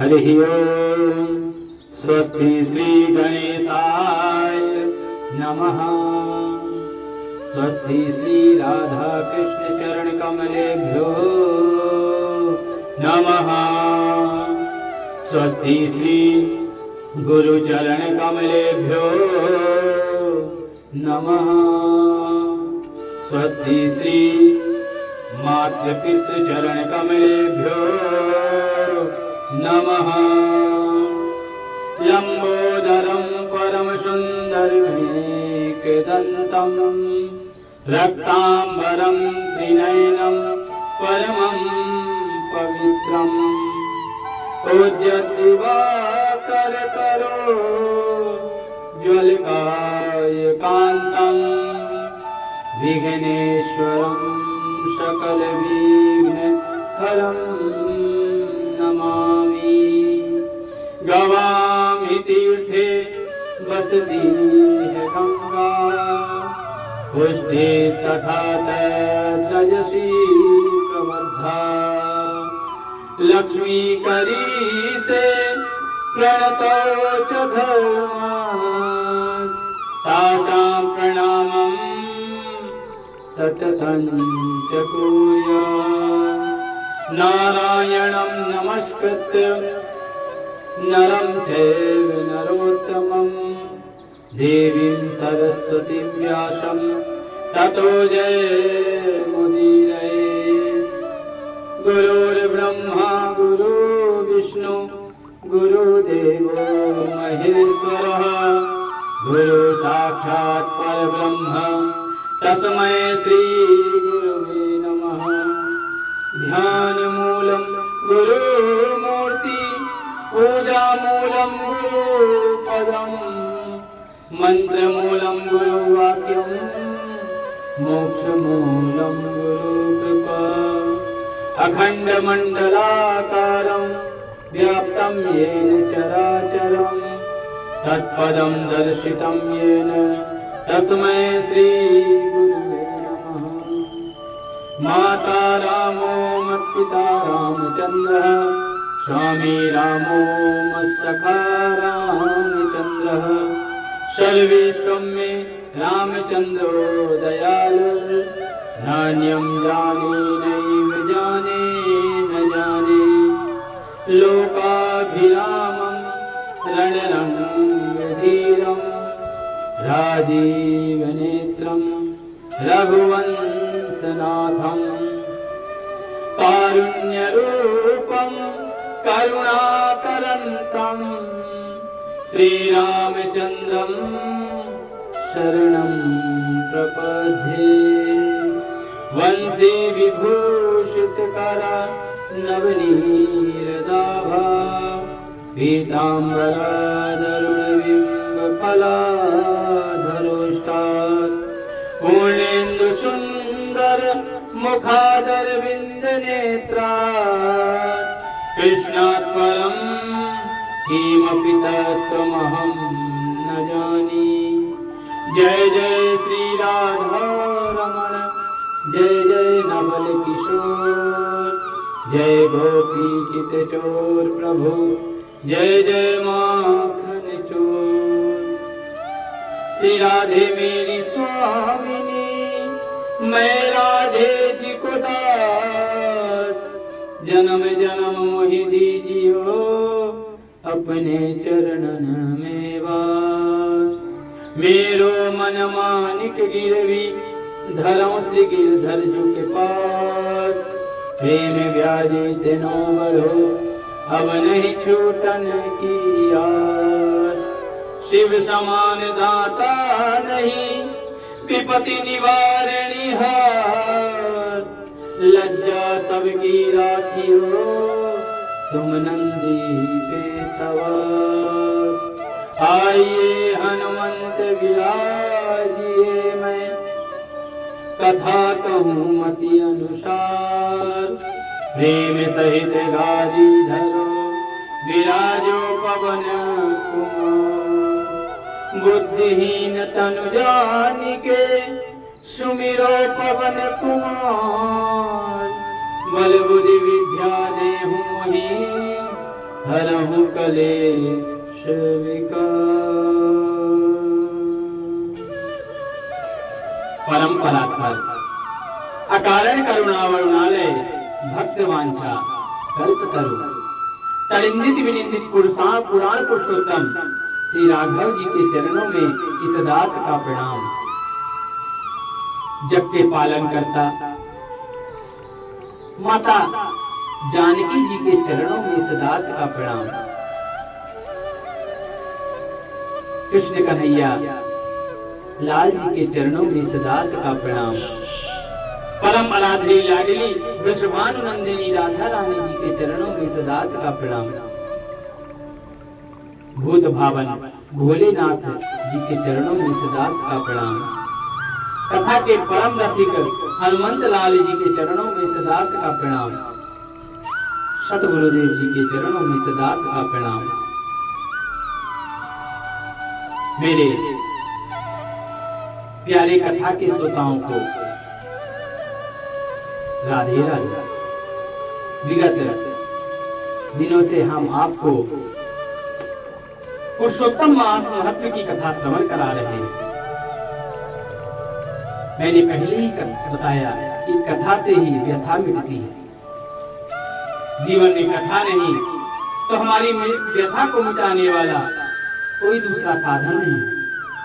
हरिः ओम्। स्वस्ति श्री गणेशाय नमः। स्वस्ति श्री राधा कृष्ण चरण कमलेभ्यो नमः। स्वस्ति श्री गुरु चरण कमलेभ्यो नमः। स्वस्ति श्री मातृपितृ चरण कमलेभ्यो नमः। लंबोदरं परम सुंदरमेकदंतं रक्तांबरं त्रिनयनं परमं पवित्रम् उद्यद्दिवाकर करो ज्वलकायकान्तं विघ्नेश्वरं सकलविघ्नहरं नमामि। गवामि तीर्थे वसति है गंगा पुष्टे तथा तेजसी प्रवर्धा लक्ष्मी करी से प्रणतो च धर्मा तासां प्रणामं सततं च कुर्यात्। नारायणं नमस्कृत्य नरं चैव नरोत्तमं देवीं सरस्वतीं व्यासं ततो जयमुदीरयेत्। गुरुर्ब्रह्मा गुरुर्विष्णु गुरुदेवो महेश्वरः गुरु साक्षात् परब्रह्म तस्मै श्री गुरुवे नमः। ध्यानमूलं गुरुमूर्ति पूजामूलं गुरुपदम् मन्त्रमूलं गुरुवाक्यम् मोक्षमूलं गुरुकृपा। अखण्डमण्डलाकारं व्याप्तं येन चराचरं तत्पदं दर्शितं येन तस्मै श्री गुरुवे नमः। माता रामो मत्पिता रामचन्द्रः स्वामी रामो मत्सखा रामचन्द्रः सर्वेश्वं मे रामचन्द्रो दयालुः नान्यं जाने नैव जाने न जाने लोकाभिरामं रणरङ्गधीरं राजीवनेत्रं रघुवंशनाथं कारुण्यरूपं करुणाकरन्तं श्रीरामचन्द्रं शरणं प्रपद्ये। वंशी विभूषितकरा नवनीरदाभा पीताम्बरादरुणबिम्बफलाधरोष्टात् पूर्णेन्दुसुन्दर मुखादरविन्दनेत्रात् कृष्णात् परं किमपि तत्त्वमहं न जाने। जय जय श्री राधा रमण जय जय नवल किशोर जय गोपी चित चोर प्रभु जय जय माखन चोर। श्री राधे मेरी स्वामिनी मैं राधे जी को दास जन्म जन्म मोहि दीजियो अपने चरणन में वास। मेरो मन मानिक गिरवी धरम श्री गिरधर जू के पास प्रेम व्याजी तेनो बड़ो अब नहीं छूटन की आस। शिव समान दाता नहीं विपत्ति निवारणी हार लज्जा सबकी राखियो तुम नंदी पे सवार। आइए हनुमंत विराजिए मैं कथा कहूँ मति अनुसार प्रेम सहित गादी धरो विराजो पवन कुमार। बुद्धिहीन तनु जानिके सुमिरो पवन कुमार बल बुद्धि विद्या देहु मोहि हरहु कलेश विकार। परम परात्पर अकारण करुणा वरुणालय भक्त वांछा कल्पतरु तरिंदित विनिंदित पुरुषाण पुराण पुरुषोत्तम श्री राघव जी के चरणों में इस दास का प्रणाम। जग के पालन करता माता जानकी जी के चरणों में इस दास का प्रणाम। कृष्ण कन्हैया लाल जी के चरणों में इस दास का प्रणाम। परम आराध्य लाडली वृषभानुनंदिनी राधा रानी जी के चरणों में इस दास का प्रणाम। भूत भावन भोलेनाथ जी के चरणों में इस दास का प्रणाम। कथा के परम रसिक हनुमंत लाल जी के चरणों में इस दास का प्रणाम। सतगुरुदेव जी के चरणों में इस दास का प्रणाम। मेरे प्यारे कथा के श्रोताओं को राधे राधे। विगत दिनों से हम आपको पुरुषोत्तम मास महत्व की कथा श्रवण करा रहे हैं। मैंने पहले ही बताया कि कथा से ही व्यथा मिटती है। जीवन में कथा नहीं तो हमारी व्यथा को मिटाने वाला कोई दूसरा साधन नहीं।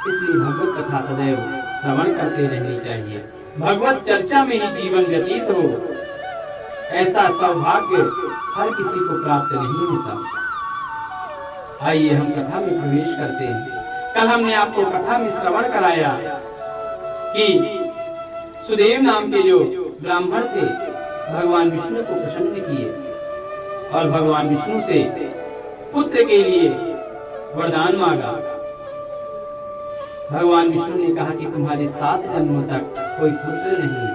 इसलिए भगवत कथा सदैव श्रवण करते रहनी चाहिए। भगवत चर्चा में ही जीवन व्यतीत हो, ऐसा सौभाग्य हर किसी को प्राप्त नहीं होता। आइए हम कथा में प्रवेश करते हैं। कल हमने आपको कथा में श्रवण कराया कि सुदेव नाम के जो ब्राह्मण थे भगवान विष्णु को प्रसन्न किए और भगवान विष्णु से पुत्र के लिए वरदान मांगा। भगवान विष्णु ने कहा कि तुम्हारे 7 जन्मों तक कोई पुत्र नहीं है।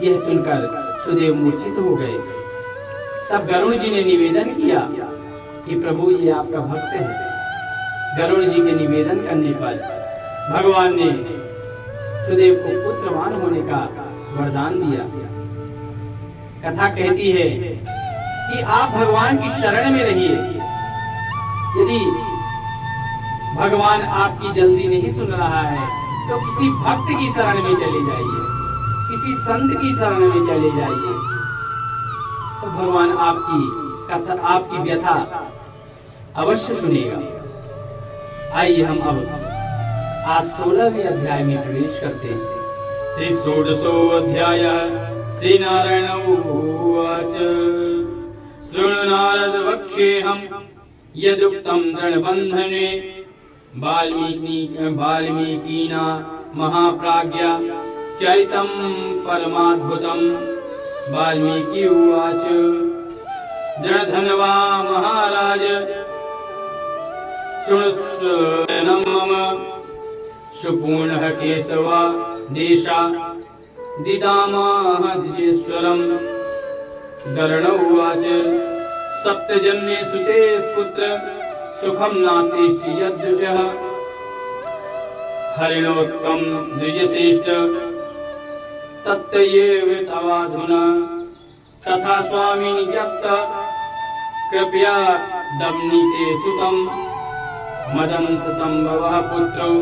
यह सुनकर सुदेव मूर्छित हो गए। तब गरुड़ जी ने निवेदन किया कि प्रभु ये आपका भक्त है। गरुड़ जी के निवेदन करने पर भगवान ने सुदेव को पुत्रवान होने का वरदान दिया। कथा कहती है कि आप भगवान की शरण में रहिए। यदि भगवान आपकी जल्दी नहीं सुन रहा है तो किसी भक्त की शरण में चले जाइए, किसी संत की शरण में चले जाइए, तो भगवान आपकी कथा आपकी व्यथा अवश्य सुनेगा। आइए हम अब आज 16वें अध्याय में प्रवेश करते हैं। श्री षोडशो अध्याय श्री नारायण उवाच शृणु नारद वक्ष्येऽहं यदुक्तं दृढबन्धने वाल्मीकिना महाप्राज्ञा चरितं परमाद्भुतं। वाल्मीकि उवाच दृढधन्वा महाराज शृणुष्वनं मम सुपूर्णः केशवा देशा दिदामः द्विजेश्वरम्। गरुड़ उवाच सप्तजन्मेषु ते पुत्र सुखं नास्ति यद्युजः। हरिणोत्तम द्विजश्रेष्ठ तत्तयेव तवाधुना। तथा स्वामी यप्त कृपया दम्निते सुतं। मदंस संभवः पुत्रो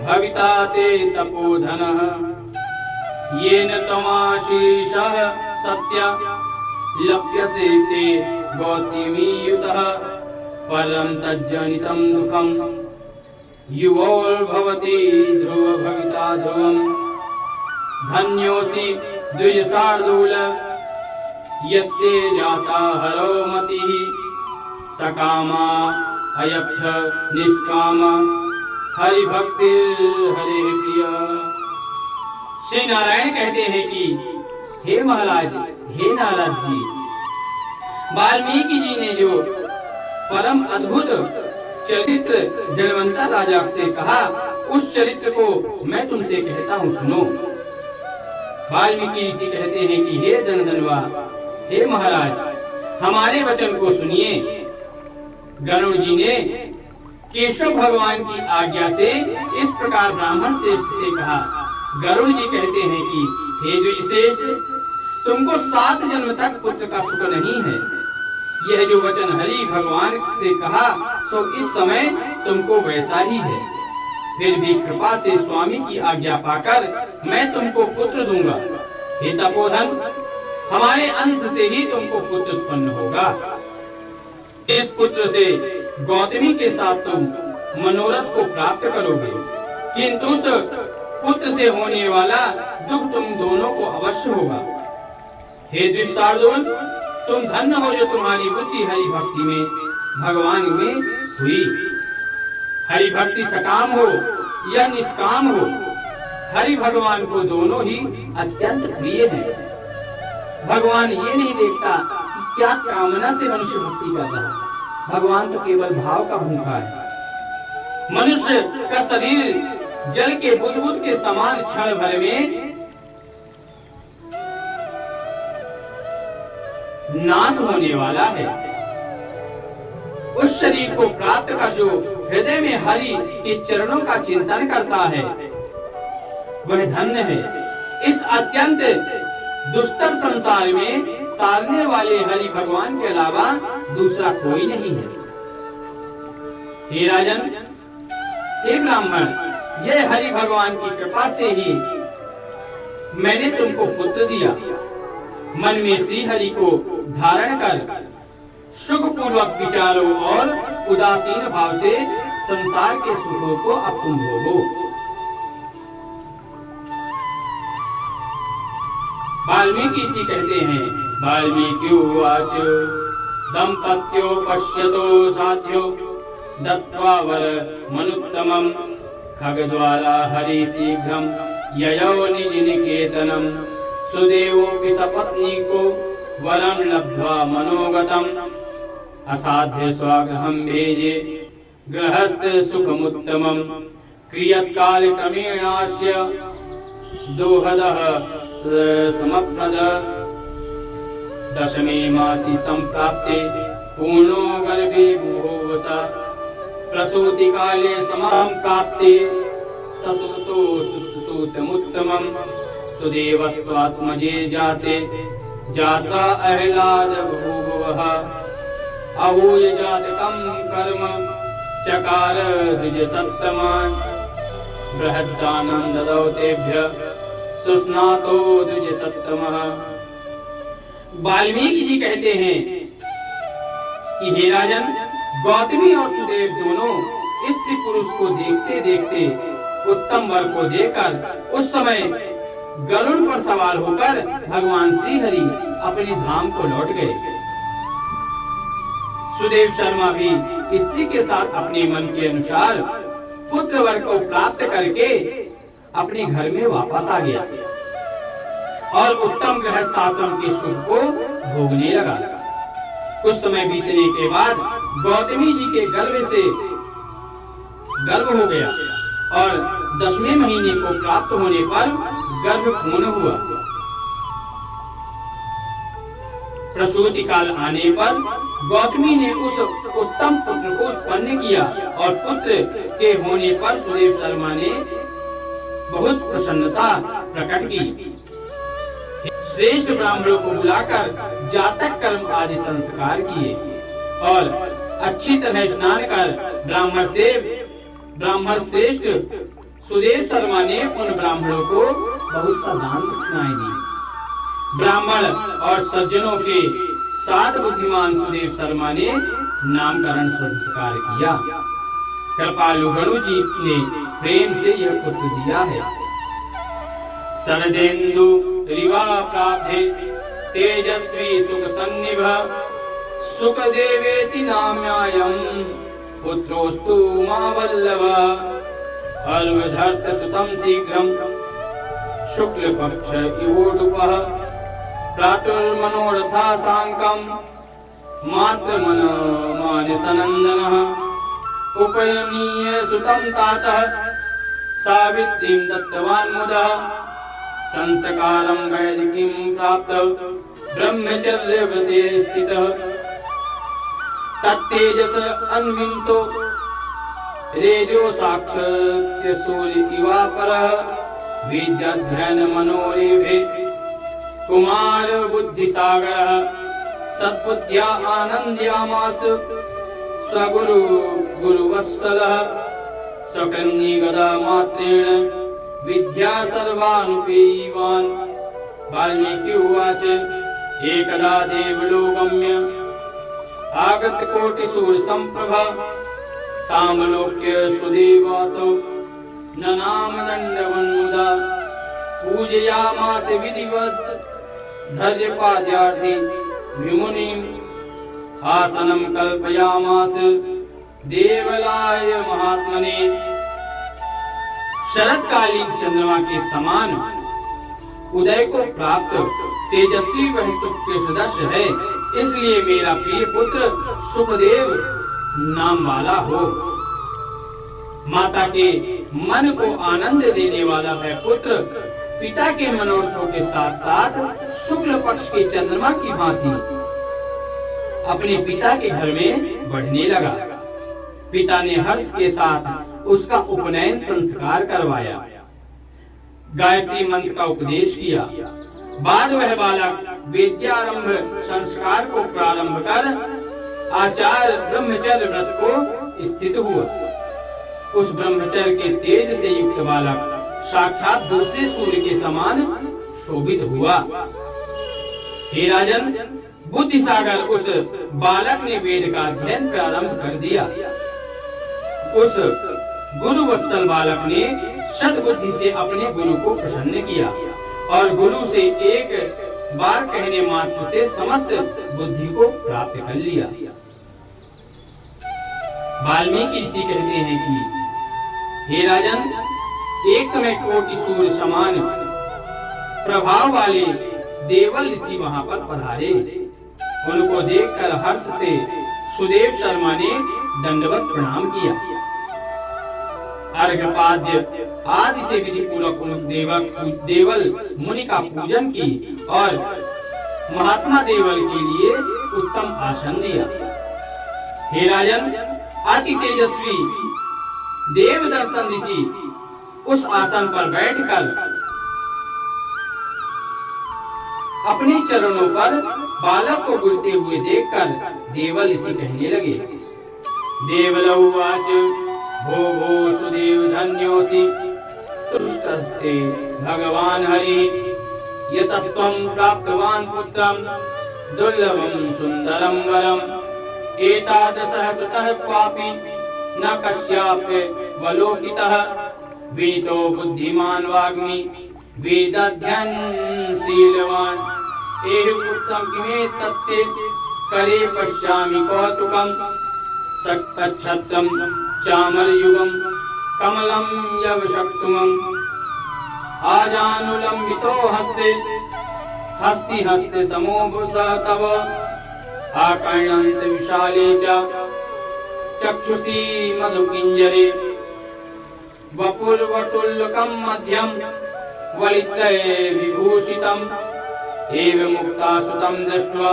भविता ते तपोधनः। येन त्वमाशीषः सत्या लप्यसे ते गौतमीयुतः। परं तज्जनितं दुःखं युवोर्भवति ध्रुव भविता ध्रुवम्। धन्योऽसि द्विजशार्दूल यत्ते जाता हरो मतिः। सकामा अयक्ष निष्कामा हरिभक्तिर् हरिः प्रिया। श्री नारायण कहते हैं कि हे महाराज, हे नारद जी, वाल्मीकि जी ने जो परम अद्भुत चरित्र जनवंता राजा से कहा, उस चरित्र को मैं तुमसे कहता हूँ, सुनो। वाल्मीकि ऋषि कहते हैं कि हे जनधनवा, हे महाराज, हमारे वचन को सुनिए। गरुड़ जी ने केशव भगवान की आज्ञा से इस प्रकार ब्राह्मण श्रेष्ठ से कहा। गरुड़ जी कहते हैं कि हे द्विजश्रेष्ठ, तुमको 7 जन्म तक पुत्र का सुख नहीं है। यह जो वचन हरि भगवान से कहा सो इस समय तुमको वैसा ही है। फिर भी कृपा से स्वामी की आज्ञा पाकर मैं तुमको पुत्र दूंगा। हे तपोधन, हमारे अंश से ही तुमको पुत्र उत्पन्न होगा। इस पुत्र से गौतमी के साथ तुम मनोरथ को प्राप्त करोगे, किंतु उस पुत्र से होने वाला दुख तुम दोनों को अवश्य होगा। हे दुस्शार्दूल, तुम धन्य हो जो तुम्हारी बुद्धि हरि भक्ति में भगवान में हुई। हरि भक्ति सकाम हो या निष्काम हो, हरि भगवान को दोनों ही अत्यंत प्रिय हैं। भगवान ये नहीं देखता कि क्या कामना से मनुष्य भक्ति कर रहा है, भगवान तो केवल भाव का भूखा है। मनुष्य का शरीर जल के बुदबुद के समान क्षण भर में नाश होने वाला है। उस शरीर को प्राप्त कर जो हृदय में हरि के चरणों का चिंतन करता है वह धन्य है। इस अत्यंत दुस्तर संसार में तारने वाले हरि भगवान के अलावा दूसरा कोई नहीं है। हे राजन, हे ब्राह्मण, यह हरि भगवान की कृपा से ही मैंने तुमको पुत्र दिया। मन में श्री हरि को धारण कर सुख पूर्वक विचारों और उदासीन भाव से संसार के सुखों को अब तुम भोगो। वाल्मीकि जी कहते हैं, वाल्मीकि उवाच दंपत्यो पश्यतो साध्यो दत्त्वा वर मनुत्तमं खगद्वारा हरि शीघ्रं ययौ निज निकेतनं सुदेवोऽपि सपत्नीको वरं लब्ध्वा मनोगतम् असाध्य स्वागृहं भेजे गृहस्थ सुखमुत्तमं क्रियत्काल क्रमेणास्य दोहदः समप्नद दशमे मासी संप्राप्ते पूर्णो गर्भे बुभुवस प्रसूति काले समाप्ते ससुतो सुसूतमुत्तमं सुदेवस्त्वात्मजे जाते जाता अहलाद बभूवः अहूय जातकं कर्म चकार द्विज सप्तमान् बृहद्दानं ददौ तेभ्यः सुस्नातो द्विज सप्तमः। वाल्मीकि जी कहते हैं कि हे राजन, गौतमी और सुदेव दोनों स्त्री पुरुष को देखते देखते उत्तम वर को देकर उस समय गरुड़ पर सवार होकर भगवान श्री हरि अपने धाम को लौट गए। सुदेव शर्मा भी स्त्री के साथ अपने मन के अनुसार पुत्र वर को प्राप्त करके अपने घर में वापस आ गया और उत्तम गृहस्थ आश्रम के सुख को भोगने लगा। कुछ समय बीतने के बाद गौतमी जी के गर्भ हो गया और 10वें महीने को प्राप्त होने पर गर्भ पूर्ण हुआ। प्रसूति काल आने पर गौतमी ने उस उत्तम पुत्र को उत्पन्न किया और पुत्र के होने पर सुदेव शर्मा ने बहुत प्रसन्नता प्रकट की। श्रेष्ठ ब्राह्मणों को बुलाकर जातक कर्म आदि संस्कार किए और अच्छी तरह स्नान कर ब्राह्मण श्रेष्ठ सुदेव शर्मा ने उन ब्राह्मणों को बहुत सा दान दक्षिणाएं दी। ब्राह्मण और सज्जनों के साथ बुद्धिमान सुदेव शर्मा ने नामकरण संस्कार किया। कृपालु गणु जी ने प्रेम से यह पुत्र दिया है। शरदेन्दु रिवा प्राप्ते तेजस्वी सुख सन्निभ सुखदेवेति नाम्यायं पुत्रोस्तु मावल्लभ अर्वधर्त सुतं शीघ्रं शुक्ल पक्ष इवोडुपः प्रातुर्मनोरथा साङ्कं मातृमन मानसनन्दनः उपयनीय सुतं तातः सावित्रीं दत्तवान् मुदः संस्कारं वैदिकीं प्राप्त ब्रह्मचर्यव्रते स्थितः तत्तेजस अन्वितो रेजो साक्षात् सूर्य इवापरः विद्याध्ययन मनोरेभे कुमार बुद्धिसागर सत्बुद्ध्या आनन्द्यामास स्वगुरु गुरुवत्सल सकृन्नी गदा मात्रेण विद्या सर्वानुपेयीवान्। वाल्मीकि उवाच एकदा देवलोकम्य आगत कोटिसूर संप्रभ तामलोक्य सुदेवासौ ननाम दण्डवन्मुदा पूजयामास विधिवत् धैर्यपाद्यार्थी विमुनिम् आसनं कल्पयामास देवलाय महात्मने। शरदकालीन चंद्रमा के समान उदय को प्राप्त तेजस्वी वह सुख के सदस्य है, इसलिए मेरा प्रिय पुत्र सुखदेव नाम वाला हो। माता के मन को आनंद देने वाला वह पुत्र पिता के मनोरथों के साथ साथ शुक्ल पक्ष के चंद्रमा की भांति अपने पिता के घर में बढ़ने लगा। पिता ने हर्ष के साथ उसका उपनयन संस्कार करवाया, गायत्री मंत्र का उपदेश किया। बाद वह बालक वेद्यारंभ संस्कार को प्रारंभ कर आचार्य ब्रह्मचर्य व्रत को स्थित हुआ। उस ब्रह्मचर्य के तेज से युक्त बालक साक्षात दूसरे सूर्य के समान शोभित हुआ। हे राजन, बुद्धिसागर उस बालक ने वेद का अध्ययन प्रारंभ कर दिया। उस गुरुवत्सल बालक ने सद्बुद्धि से अपने गुरु को प्रसन्न किया और गुरु से एक बार कहने मात्र से समस्त बुद्धि को प्राप्त कर लिया। वाल्मीकि ऋषि कहते हैं कि हे राजन, एक समय कोटि सूर्य समान प्रभाव वाले देवल ऋषि वहां पर पधारे। उनको देखकर हर्ष से सुदेव शर्मा ने दंडवत प्रणाम किया। अर्घ्यपाद्य आदि से विधि पूर्वक देवल मुनि का पूजन की और महात्मा देवल के लिए उत्तम आसन दिया। हे राजन, अति तेजस्वी देव दर्शन ऋषि उस आसन पर बैठकर अपने चरणों पर बालक को गिरते हुए देखकर देवल ऋषि कहने लगे। देवलौवाच भो भो सुदेव धन्योऽसि तुष्टस्ते भगवान हरि यतस्त्वं प्राप्तवान् पुत्रं दुर्लभं सुन्दरं वरम् एतादृशः सुतः क्वापि न कस्यापि वलोकितः विनीतो बुद्धिमान् वाग्मी वेदाध्ययनशीलवान् एहि पुत्रं किमेतत्ते करे पश्यामि कौतुकम् सक्तच्छत्रं चामरयुगं कमलं यवशक्तुमं आजानुलम्बितो हस्ते हस्ति हस्ते समो भुसः तव आकर्णन्त विशाले च चक्षुषी मधुकिञ्जरे वपुर्वटुल्लकं मध्यं वलित्रये विभूषितम् एवमुक्तासुतं दृष्ट्वा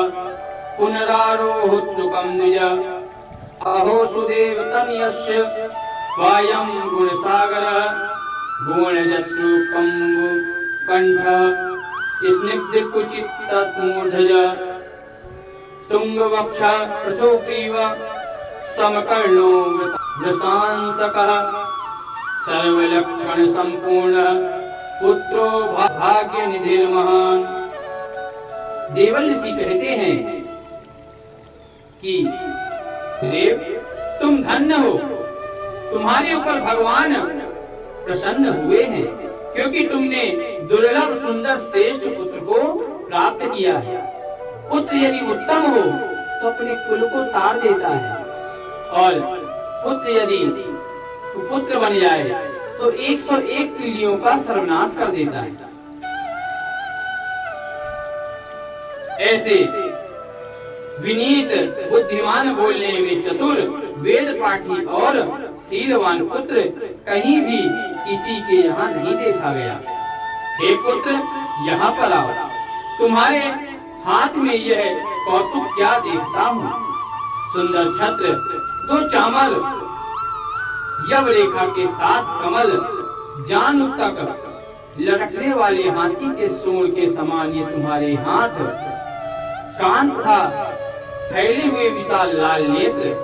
पुनरारोहोत्सुकं द्विज अहो सुदेव तनयस्य वायं गुणसागरः गुणजत्रुकम्बु कण्ठः स्निग्धकुचित्तमूर्धज तुङ्गवक्षः पृथुग्रीव समकर्णो वृषांसकः सर्वलक्षण संपूर्ण पुत्रो भाग्य निधिर्महान्। देवल ऋषि कहते हैं कि देव, तुम धन्य हो, तुम्हारे ऊपर भगवान प्रसन्न हुए हैं, क्योंकि तुमने दुर्लभ सुंदर श्रेष्ठ पुत्र को प्राप्त किया है। पुत्र यदि उत्तम हो तो अपने कुल को तार देता है, और पुत्र यदि पुत्र बन जाए तो 101 पीढ़ियों का सर्वनाश कर देता है। ऐसे विनीत बुद्धिमान बोलने में चतुर वेद पाठी और शीलवान पुत्र कहीं भी किसी के यहाँ नहीं देखा गया। हे पुत्र, यहाँ पर आओ, तुम्हारे हाथ में यह कौतुक क्या देखता हूँ। सुंदर छत्र, 2 चामर, यव रेखा के साथ कमल, जान तक लटकने वाले हाथी के सूंड के समान ये तुम्हारे हाथ, कान था फैले हुए विशाल लाल नेत्र,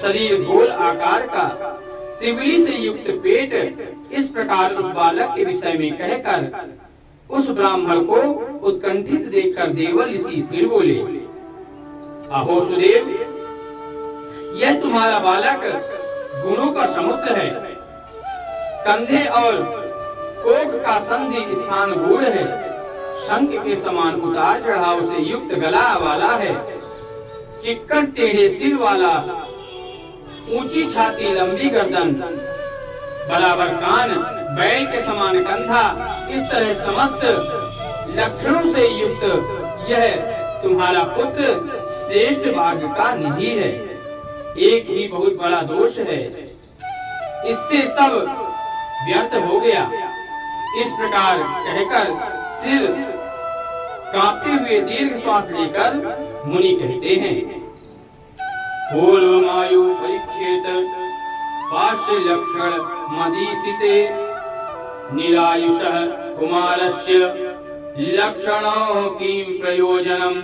शरीर गोल आकार का, त्रिबली से युक्त पेट। इस प्रकार उस बालक के विषय में कहकर उस ब्राह्मण को उत्कंठित देखकर देवल ऋषि फिर बोले, अहो सुदेव, यह तुम्हारा बालक गुणों का समुद्र है, कंधे और कोख का संधि स्थान गूढ़ है, शंख के समान उतार चढ़ाव से युक्त गला वाला है, चिक्कन टेढ़े सिर वाला, ऊंची छाती, लंबी गर्दन, बराबर कान, बैल के समान कंधा, इस तरह समस्त लक्षणों से युक्त यह तुम्हारा पुत्र श्रेष्ठ भाग्य का निधि है। एक ही बहुत बड़ा दोष है, इससे सब व्यर्थ हो गया। इस प्रकार कहकर सिर कांपते हुए दीर्घ श्वास लेकर मुनि कहते हैं, पूर्वमायु परीक्षेत पार्श्व लक्षण मदीसिते निरायुषः कुमारस्य लक्षणो किं प्रयोजनम्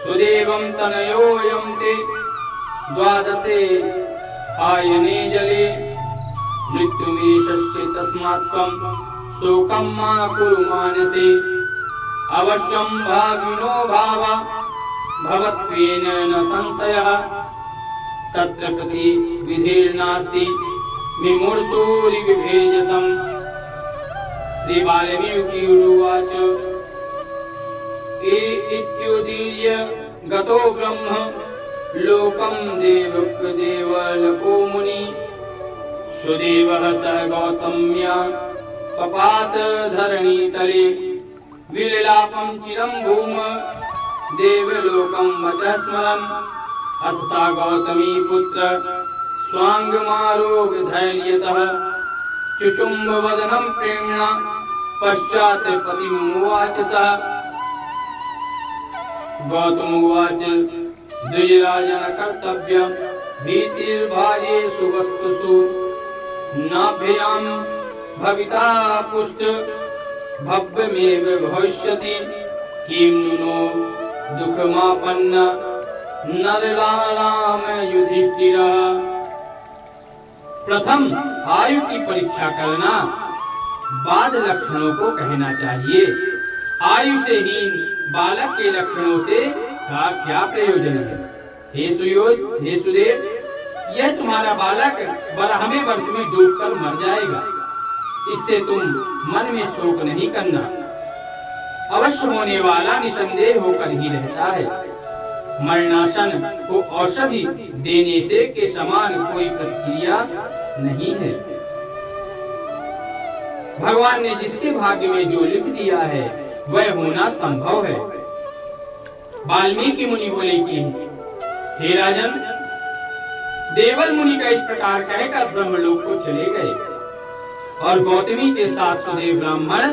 सुदेवं तनयोऽयं ते द्वादशे आयने जले मृत्युमीशस्य तस्मात् त्वं शोकं मा कुरु मानसे अवश्यं भागिनो भावा भवत्वेन न संशयः तत्र प्रति विधिर्नास्ति मुमुर्षोर्विभेजसम्। श्री वाल्मीकि उवाच इत्युदीर्य गतो ब्रह्म लोकं देवको मुनि सुदेवः स गौतम्या पपात धरणीतले विललापं चिरं भूम देवलोकं वचः स्मरन् अथ सा गौतमी पुत्र स्वांगमारोग धैर्यतः चुचुम्ब वदनं प्रेम्णा पश्चात् पतिमुवाच सः। गौतम उवाच द्विजराजन कर्तव्यं भीतिर्भाजेषु वस्तुषु नाभ्यां भविता पुष्ट भव्यमेव भविष्यति किं नो दुःखमापन्न नरराम युधिष्ठिरः। प्रथम आयु की परीक्षा करना, बाद लक्षणों को कहना चाहिए। आयु से हीन बालक के लक्षणों से का क्या प्रयोजन है? हे सुदेव, यह तुम्हारा बालक 12वें वर्ष में डूबकर मर जाएगा, इससे तुम मन में शोक नहीं करना। अवश्य होने वाला निसंदेह होकर ही रहता है। मरणासन को औषधि देने से के समान कोई प्रक्रिया नहीं है। भगवान ने जिसके भाग्य में जो लिख दिया है वह होना संभव है। वाल्मीकि मुनि बोले कि हे राजन, देवल मुनि का इस प्रकार कहकर ब्रह्मलोक को चले गए और गौतमी के साथ सुदेव ब्राह्मण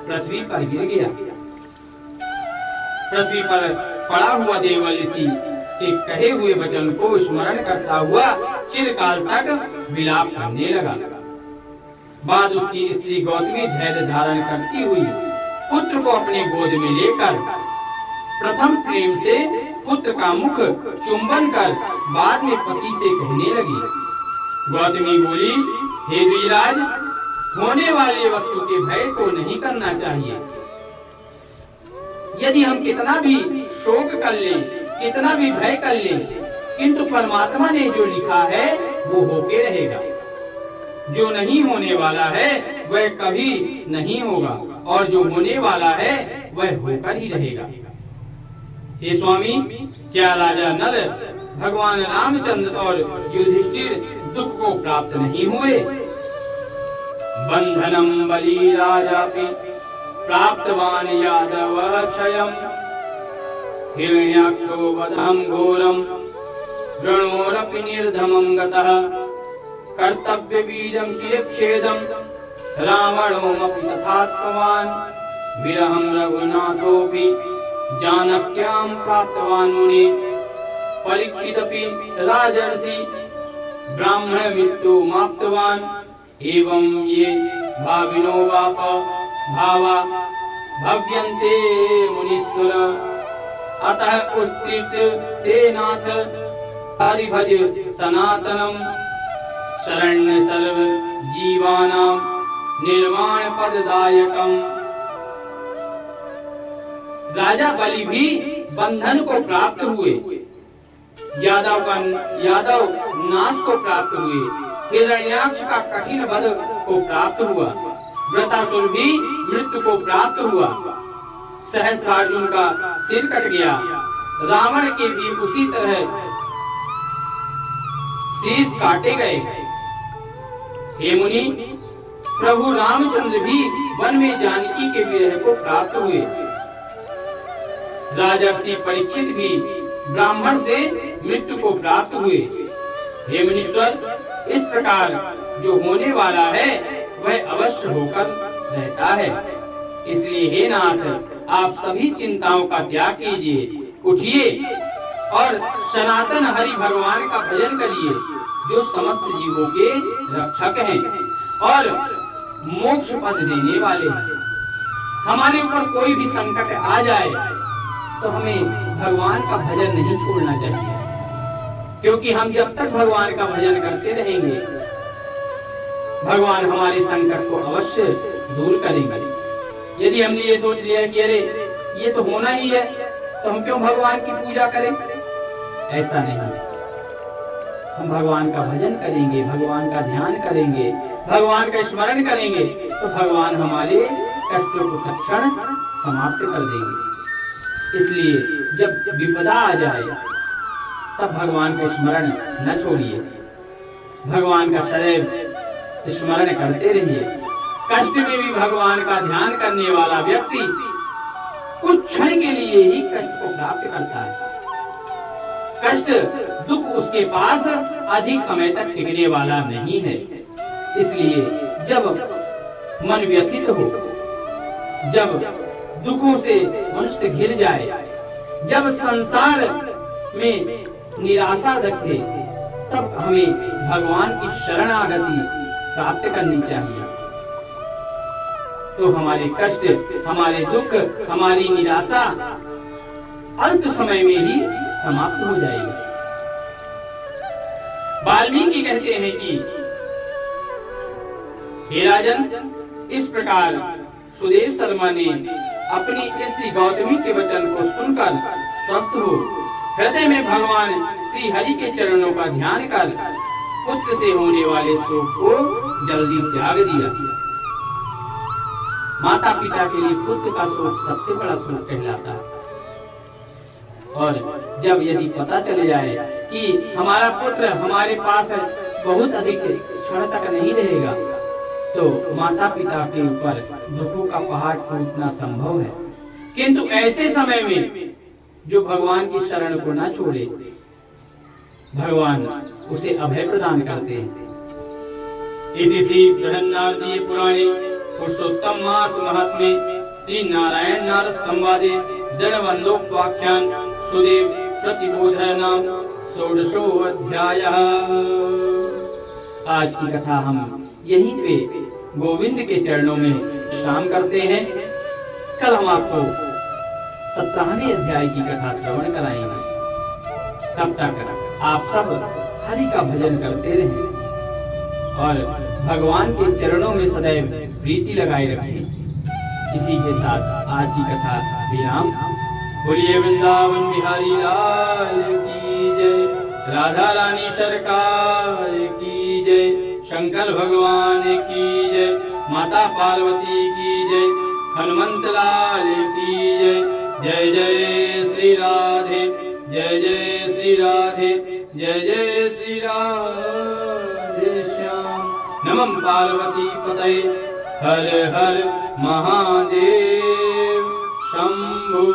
पृथ्वी पर गिर गया। पृथ्वी पर पड़ा हुआ देवल ऋषि के कहे हुए वचन को स्मरण करता हुआ चिरकाल तक विलाप करने लगा। बाद उसकी स्त्री गौतमी धैर्य धारण करती हुई पुत्र को अपने गोद में लेकर प्रथम प्रेम से पुत्र का मुख चुंबन कर बाद में पति से कहने लगी। गौतमी बोली, हे द्विजराज, होने वाली वस्तु के भय को नहीं करना चाहिए। यदि हम कितना भी शोक कर लें, कितना भी भय कर लें, किंतु परमात्मा ने जो लिखा है वो होके रहेगा। जो नहीं होने वाला है वह कभी नहीं होगा और जो होने वाला है वह होकर ही रहेगा। हे स्वामी, क्या राजा नल भगवान रामचंद्र और युधिष्ठिर दुख को प्राप्त नहीं हुए? बंधनम बलि राजापि प्राप्तवान यादव क्षयम् हिरण्याक्षो वधं घोरं रणोरपि निर्धमं गतः कर्तव्य बीजं चिरच्छेदं रावणोऽपि तथात्मवान् विरहं रघुनाथोऽपि जानक्यां प्राप्तवान् मुने परीक्षितपि राजर्षि ब्राह्मण मृत्युमाप्तवान् एवं ये भाविनो वाप भावा भव्यन्ते मुनीश्वर अतः उत्कृष्ट ते नाथ हरिभज सनातनम शरण्य सर्व जीवानां निर्माण पददायकम। राजा बलि भी बंधन को प्राप्त हुए, यादव नाश को प्राप्त हुए, हिरण्याक्ष का कठिन वध को प्राप्त हुआ, वृत्रासुर भी मृत्यु को प्राप्त हुआ, सहस्त्रार्जुन का सिर कट गया, रावण के भी उसी तरह शीश काटे गए। हे मुनि, प्रभु रामचंद्र भी वन में जानकी के विरह को प्राप्त हुए, राजर्षि परीक्षित भी ब्राह्मण से मृत्यु को प्राप्त हुए। हे मुनीश्वर, इस प्रकार जो होने वाला है वह अवश्य होकर रहता है। इसलिए हे नाथ, आप सभी चिंताओं का त्याग कीजिए, उठिए और सनातन हरि भगवान का भजन करिए, जो समस्त जीवों के रक्षक हैं और मोक्ष पद देने वाले हैं। हमारे ऊपर कोई भी संकट आ जाए तो हमें भगवान का भजन नहीं छोड़ना चाहिए, क्योंकि हम जब तक भगवान का भजन करते रहेंगे भगवान हमारे संकट को अवश्य दूर करेंगे। यदि हमने ये सोच लिया कि अरे ये तो होना ही है तो हम क्यों भगवान की पूजा करें, ऐसा नहीं। हम भगवान का भजन करेंगे, भगवान का ध्यान करेंगे, भगवान का स्मरण करेंगे तो भगवान हमारे कष्टों को तत्क्षण समाप्त कर देंगे। इसलिए जब विपदा आ जाए तब भगवान का स्मरण न छोड़िए, भगवान का सदैव स्मरण करते रहिए। कष्ट में भी भगवान का ध्यान करने वाला व्यक्ति कुछ क्षण के लिए ही कष्ट को प्राप्त करता है। कष्ट दुख उसके पास अधिक समय तक टिकने वाला नहीं है। इसलिए जब मन व्यथित हो, जब दुखों से मनुष्य घिर जाए, जब संसार में निराशा रखे, तब हमें भगवान की शरणागति प्राप्त करनी चाहिए। तो हमारे कष्ट, हमारे दुख, हमारी निराशा अल्प समय में ही समाप्त हो जाएगी। वाल्मीकि कहते हैं कि हे राजन, इस प्रकार सुदेव शर्मा ने अपनी स्त्री गौतमी के वचन को सुनकर स्वस्थ हो हृदय में भगवान श्री हरि के चरणों का ध्यान कर पुत्र से होने वाले शोक को जल्दी त्याग दिया। माता पिता के लिए पुत्र का शोक सबसे बड़ा शोक कहलाता है। और जब यदि पता चल जाए कि हमारा पुत्र हमारे पास बहुत अधिक क्षण तक नहीं रहेगा, तो माता पिता के ऊपर दुखों का पहाड़ टूटना संभव है। किंतु ऐसे समय में जो भगवान की शरण को न छोड़े, भगवान उसे अभय प्रदान करते हैं। इति श्री बृहन्नारदीय पुराणे पुरुषोत्तम मास महात्म्ये श्री नारायण नारद संवादे दृढ़बंधोपाख्यान सुदेव प्रतिबोधय नाम षोडशो अध्यायः। आज की कथा हम यहीं पे गोविंद के चरणों में विश्राम करते हैं। कल हम आपको 17वें अध्याय की कथा श्रवण कराएंगे। तब तक आप सब हरि का भजन करते रहें और भगवान के चरणों में सदैव प्रीति लगाए रखें। इसी के साथ आज की कथा विराम। बोलिए वृंदावन बिहारी लाल की जय, राधा रानी सरकार की जय, शंकर भगवान की जय, माता पार्वती की जय, हनुमंत लाल की जय। जय जय श्री राधे, जय जय श्री राधे, जय जय श्री राधे श्याम। नमः पार्वती पतये, हर हर महादेव शंभो।